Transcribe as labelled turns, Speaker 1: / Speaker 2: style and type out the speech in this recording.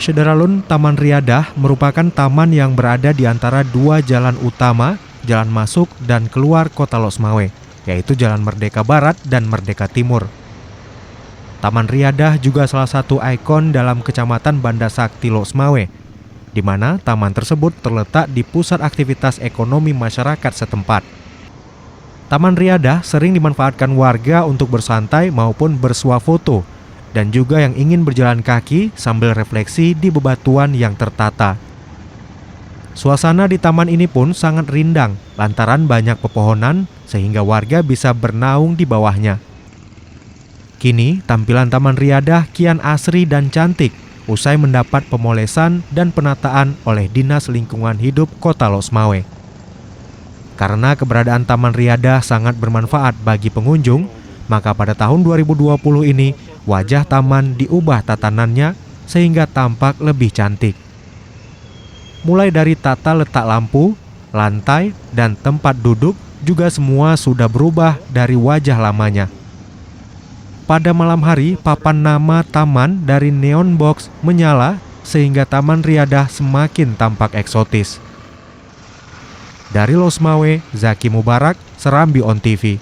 Speaker 1: Syederalun Taman Riadah merupakan taman yang berada di antara dua jalan utama, jalan masuk dan keluar kota Losmawe, yaitu Jalan Merdeka Barat dan Merdeka Timur. Taman Riadah juga salah satu ikon dalam Kecamatan Banda Sakti Losmawe, di mana taman tersebut terletak di pusat aktivitas ekonomi masyarakat setempat. Taman Riadah sering dimanfaatkan warga untuk bersantai maupun bersuah foto, dan juga yang ingin berjalan kaki sambil refleksi di bebatuan yang tertata. Suasana di taman ini pun sangat rindang lantaran banyak pepohonan sehingga warga bisa bernaung di bawahnya. Kini tampilan Taman Riadah kian asri dan cantik usai mendapat pemolesan dan penataan oleh Dinas Lingkungan Hidup Kota Losmawe. Karena keberadaan Taman Riadah sangat bermanfaat bagi pengunjung, maka pada tahun 2020 ini wajah taman diubah tatanannya sehingga tampak lebih cantik. Mulai dari tata letak lampu, lantai, dan tempat duduk juga semua sudah berubah dari wajah lamanya. Pada malam hari, papan nama taman dari neon box menyala sehingga Taman Riadah semakin tampak eksotis. Dari Losmawe, Zaki Mubarak, Serambi On TV.